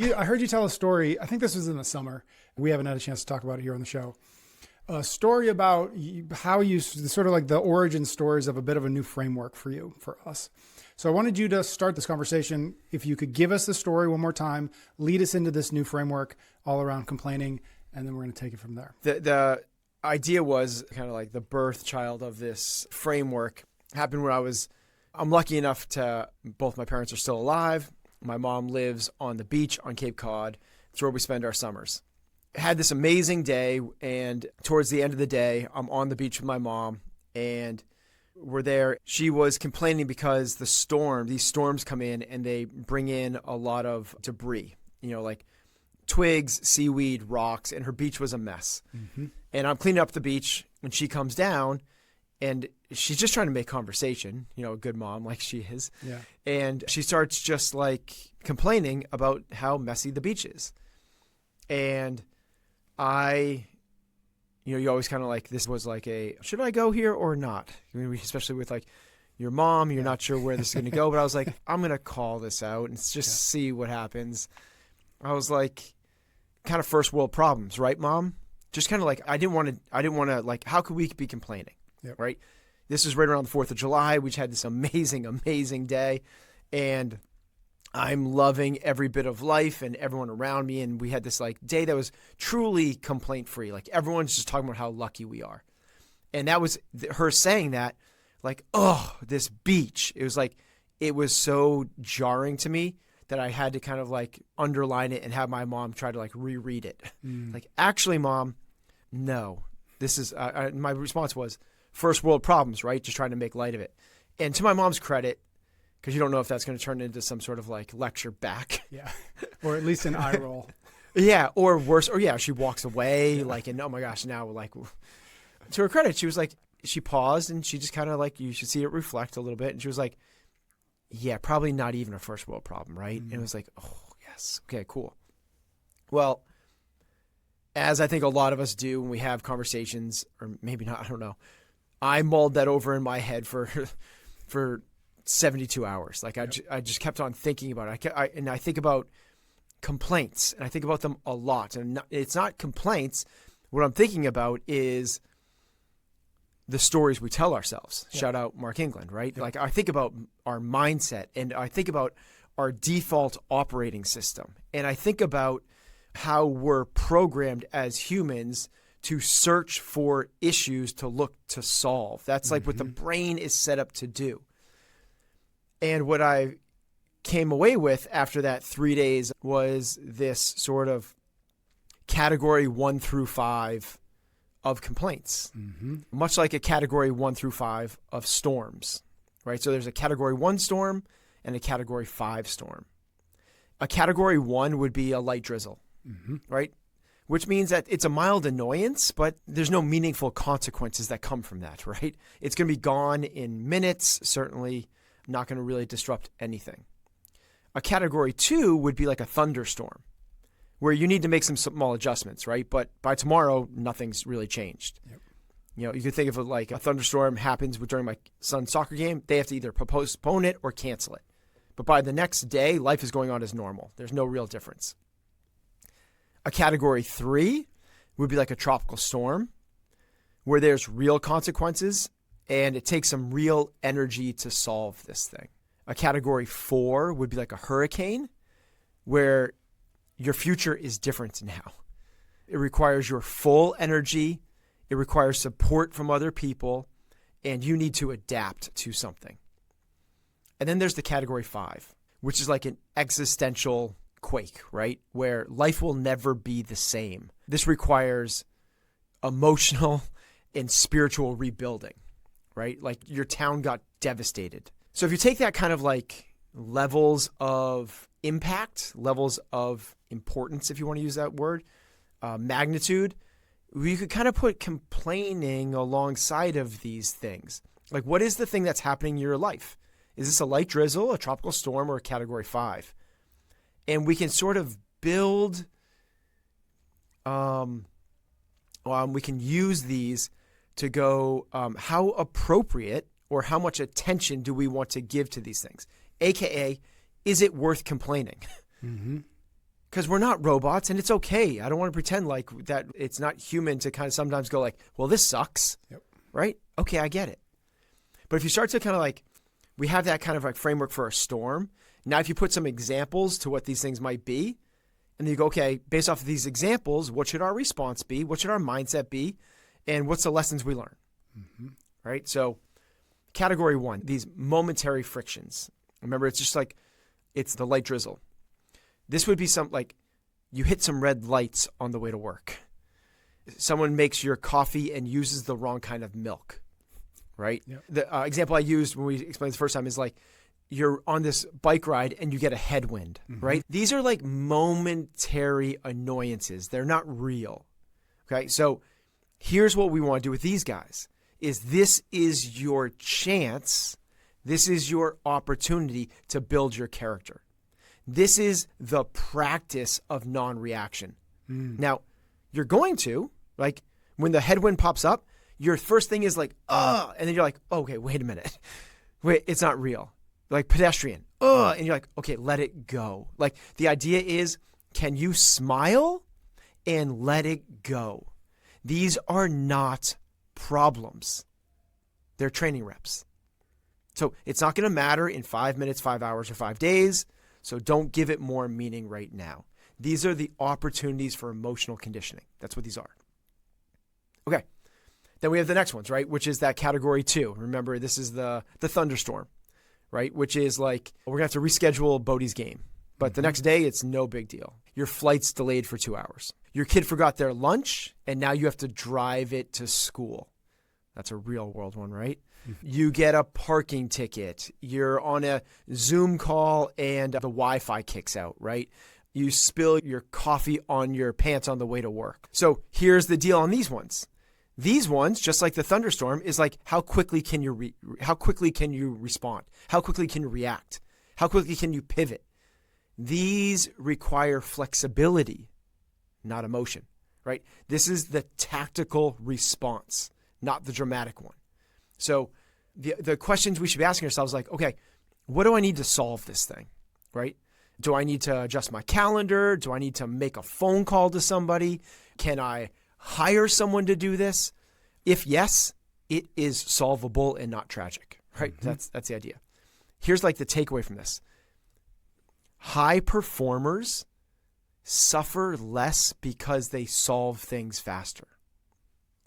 I heard you tell a story. I think this was in the summer. We haven't had a chance to talk about it here on the show. A story about how you sort of like the origin stories of a bit of a new framework for you, for us. So I wanted you to start this conversation. If you could give us the story one more time, lead us into this new framework all around complaining, and then we're going to take it from there. The idea was kind of like the birth child of this framework happened when I'm lucky enough to, both my parents are still alive. My mom lives on the beach on Cape Cod. It's where we spend our summers. Had this amazing day, and towards the end of the day, I'm on the beach with my mom, and we're there. She was complaining because these storms come in and they bring in a lot of debris, like twigs, seaweed, rocks, and her beach was a mess. Mm-hmm. And I'm cleaning up the beach, and she comes down, and she's just trying to make conversation, a good mom like she is. Yeah. And she starts just like complaining about how messy the beach is. And you always kind of like, this was like should I go here or not? Especially with like your mom, you're not sure where this is going to go. But I was like, I'm going to call this out and just see what happens. I was like, kind of first world problems, right, Mom? Just kind of like, I didn't want to like, how could we be complaining? Yep. Right? This was right around the 4th of July. We just had this amazing, amazing day. And I'm loving every bit of life and everyone around me. And we had this like day that was truly complaint free. Like everyone's just talking about how lucky we are. And that was her saying that like, oh, this beach. It was so jarring to me that I had to kind of like underline it and have my mom try to like reread it. Like, actually, Mom, no, this is, my response was first world problems, right? Just trying to make light of it. And to my mom's credit, because you don't know if that's going to turn into some sort of like lecture back. Yeah. Or at least an eye roll. Yeah. Or worse. Or yeah, she walks away like, and oh my gosh, now like, to her credit, she was like, she paused and she just kind of like, you should see it reflect a little bit. And she was like, yeah, probably not even a first world problem, right? And it was like, oh, yes. Okay, cool. Well, as I think a lot of us do when we have conversations, or maybe not, I don't know, I mulled that over in my head for 72 hours. Like I just kept on thinking about it. And I think about complaints, and I think about them a lot. And it's not complaints. What I'm thinking about is the stories we tell ourselves. Yeah. Shout out Mark England, right? Yeah. Like I think about our mindset, and I think about our default operating system. And I think about how we're programmed as humans to search for issues to look to solve. That's like what the brain is set up to do. And what I came away with after that 3 days was this sort of category 1 through 5 of complaints, much like a category 1 through 5 of storms, right? So there's a category 1 storm and a category 5 storm. A category 1 would be a light drizzle, right? Which means that it's a mild annoyance, but there's no meaningful consequences that come from that, right? It's going to be gone in minutes, certainly not going to really disrupt anything. A category 2 would be like a thunderstorm, where you need to make some small adjustments, right? But by tomorrow, nothing's really changed. Yep. You could think of it like a thunderstorm happens during my son's soccer game. They have to either postpone it or cancel it. But by the next day, life is going on as normal. There's no real difference. A category 3 would be like a tropical storm, where there's real consequences and it takes some real energy to solve this thing. A category 4 would be like a hurricane, where your future is different now. It requires your full energy. It requires support from other people, and you need to adapt to something. And then there's the category 5, which is like an existential quake, right? Where life will never be the same. This requires emotional and spiritual rebuilding, right? Like your town got devastated. So if you take that kind of like levels of impact, levels of importance, if you want to use that word, magnitude, you could kind of put complaining alongside of these things. Like, what is the thing that's happening in your life? Is this a light drizzle, a tropical storm, or a category 5? And we can sort of build, we can use these to go, how appropriate or how much attention do we want to give to these things? AKA, is it worth complaining? Because we're not robots, and it's okay. I don't want to pretend like that it's not human to kind of sometimes go like, well, this sucks, Yep. right? Okay, I get it. But if you start to kind of like, we have that kind of like framework for a storm. Now, if you put some examples to what these things might be, and then you go, okay, based off of these examples, what should our response be? What should our mindset be? And what's the lessons we learn? Mm-hmm. Right? So category 1, these momentary frictions. Remember, it's just like, it's the light drizzle. This would be some like you hit some red lights on the way to work. Someone makes your coffee and uses the wrong kind of milk, right? Yep. The example I used when we explained this the first time is like you're on this bike ride and you get a headwind, right? These are like momentary annoyances. They're not real, okay? So here's what we want to do with these guys is this is your chance. This is your opportunity to build your character. This is the practice of non-reaction. Now, you're going to, like, when the headwind pops up, your first thing is like, and then you're like, oh, okay, wait a minute. Wait, it's not real. Like pedestrian, and you're like, okay, let it go. Like, the idea is, can you smile and let it go? These are not problems. They're training reps. So it's not going to matter in 5 minutes, 5 hours, or 5 days. So don't give it more meaning right now. These are the opportunities for emotional conditioning. That's what these are. Okay. Then we have the next ones, right? Which is that category 2. Remember, this is the thunderstorm, right? Which is like, we're going to have to reschedule Bodie's game. But the next day, it's no big deal. Your flight's delayed for 2 hours. Your kid forgot their lunch, and now you have to drive it to school. That's a real world one, right? You get a parking ticket. You're on a Zoom call and the Wi-Fi kicks out, right? You spill your coffee on your pants on the way to work. So here's the deal on these ones. These ones, just like the thunderstorm, is like how quickly can you respond? How quickly can you react? How quickly can you pivot? These require flexibility, not emotion, right? This is the tactical response, not the dramatic one. So the questions we should be asking ourselves like, okay, what do I need to solve this thing, right? Do I need to adjust my calendar? Do I need to make a phone call to somebody? Can I hire someone to do this? If yes, it is solvable and not tragic, right? That's the idea. Here's like the takeaway from this. High performers suffer less because they solve things faster.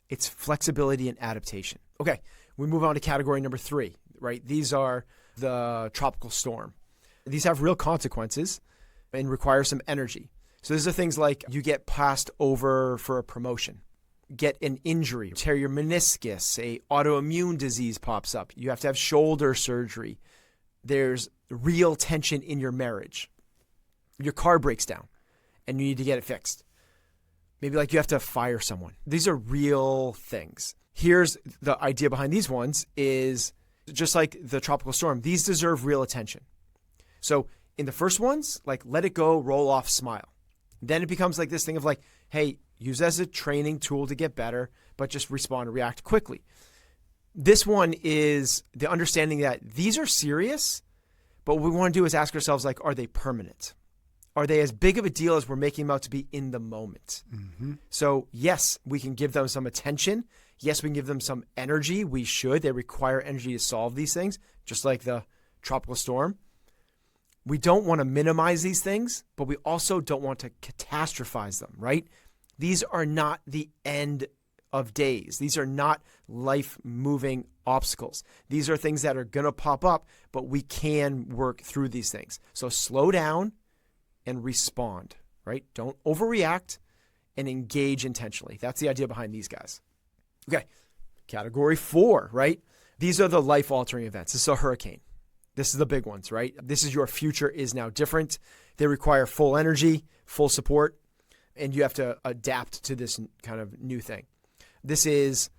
It's flexibility and adaptation. Okay, we move on to category number 3, right? These are the tropical storm. These have real consequences and require some energy. So these are things like you get passed over for a promotion, get an injury, tear your meniscus, a autoimmune disease pops up. You have to have shoulder surgery. There's real tension in your marriage. Your car breaks down and you need to get it fixed. Maybe like you have to fire someone. These are real things. Here's the idea behind these ones is just like the tropical storm. These deserve real attention. So in the first ones, like let it go, roll off, smile. Then it becomes like this thing of like, hey, use it as a training tool to get better, but just respond and react quickly. This one is the understanding that these are serious, but what we want to do is ask ourselves like, are they permanent? Are they as big of a deal as we're making them out to be in the moment? So yes, we can give them some attention. Yes, we can give them some energy. We should. They require energy to solve these things, just like the tropical storm. We don't want to minimize these things, but we also don't want to catastrophize them, right? These are not the end of days. These are not life-moving obstacles. These are things that are going to pop up, but we can work through these things. So slow down and respond, right? Don't overreact and engage intentionally. That's the idea behind these guys. Okay, category 4, right? These are the life-altering events. This is a hurricane. This is the big ones, right? This is your future is now different. They require full energy, full support, and you have to adapt to this kind of new thing. This is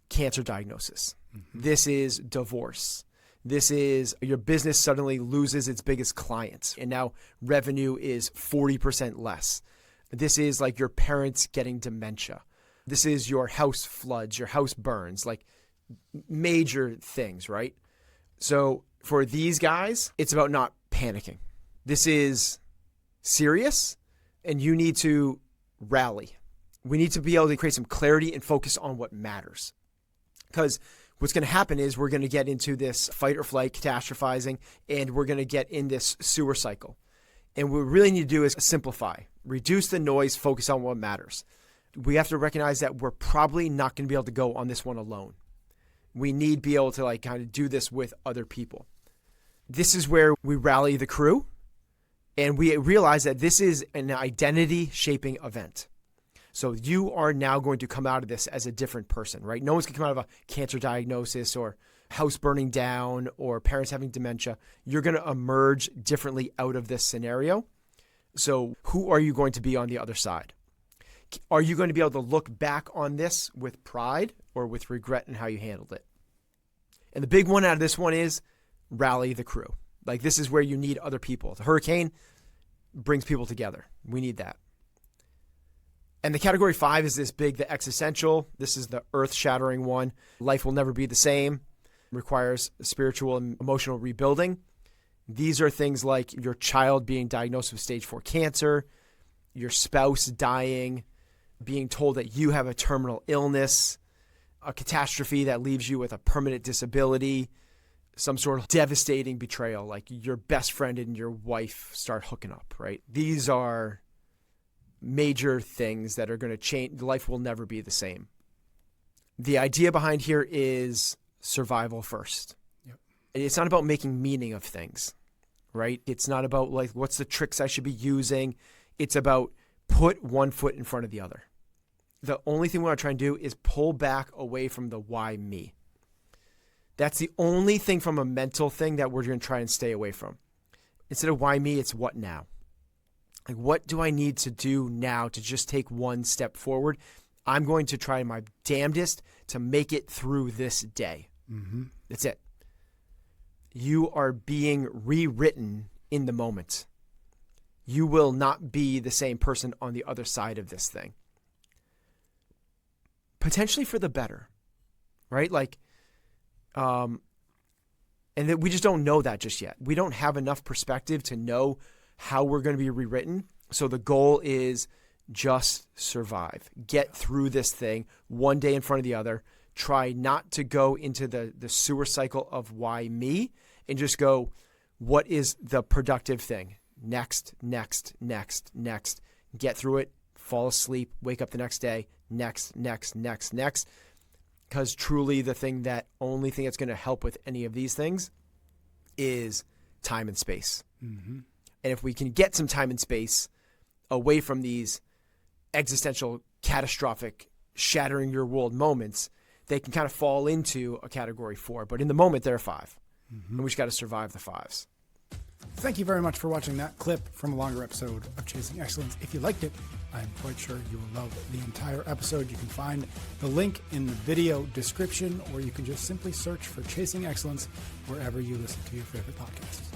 cancer diagnosis. This is divorce. This is your business suddenly loses its biggest clients, and now revenue is 40% less. This is like your parents getting dementia. This is your house floods, your house burns, like major things, right? So for these guys, it's about not panicking. This is serious, and you need to rally. We need to be able to create some clarity and focus on what matters. Because what's going to happen is we're going to get into this fight or flight, catastrophizing, and we're going to get in this sewer cycle. And what we really need to do is simplify, reduce the noise, focus on what matters. We have to recognize that we're probably not going to be able to go on this one alone. We need to be able to kind of do this with other people. This is where we rally the crew, and we realize that this is an identity shaping event. So you are now going to come out of this as a different person, right? No one's going to come out of a cancer diagnosis or house burning down or parents having dementia. You're going to emerge differently out of this scenario. So who are you going to be on the other side? Are you going to be able to look back on this with pride or with regret in how you handled it? And the big one out of this one is rally the crew. This is where you need other people. The hurricane brings people together. We need that. And the category 5 is this big, the existential. This is the earth-shattering one. Life will never be the same. Requires spiritual and emotional rebuilding. These are things like your child being diagnosed with stage 4 cancer, your spouse dying, being told that you have a terminal illness, a catastrophe that leaves you with a permanent disability, some sort of devastating betrayal, like your best friend and your wife start hooking up, right? These are major things that are going to change. Life will never be the same. The idea behind here is survival first. Yep. It's not about making meaning of things, right? It's not about what's the tricks I should be using. It's about put one foot in front of the other. The only thing we want to try and do is pull back away from the why me. That's the only thing from a mental thing that we're going to try and stay away from. Instead of why me, it's what now. What do I need to do now to just take one step forward? I'm going to try my damnedest to make it through this day. Mm-hmm. That's it. You are being rewritten in the moment. You will not be the same person on the other side of this thing. Potentially for the better, right? And that we just don't know that just yet. We don't have enough perspective to know how we're going to be rewritten. So the goal is just survive. Get through this thing one day in front of the other. Try not to go into the sewer cycle of why me, and just go, what is the productive thing? Next. Get through it, fall asleep, wake up the next day, next. Because truly only thing that's going to help with any of these things is time and space. Mm-hmm. And if we can get some time and space away from these existential, catastrophic, shattering your world moments, they can kind of fall into a category 4. But in the moment, they're 5. Mm-hmm. And we just got to survive the 5s. Thank you very much for watching that clip from a longer episode of Chasing Excellence. If you liked it, I'm quite sure you will love the entire episode. You can find the link in the video description, or you can just simply search for Chasing Excellence wherever you listen to your favorite podcasts.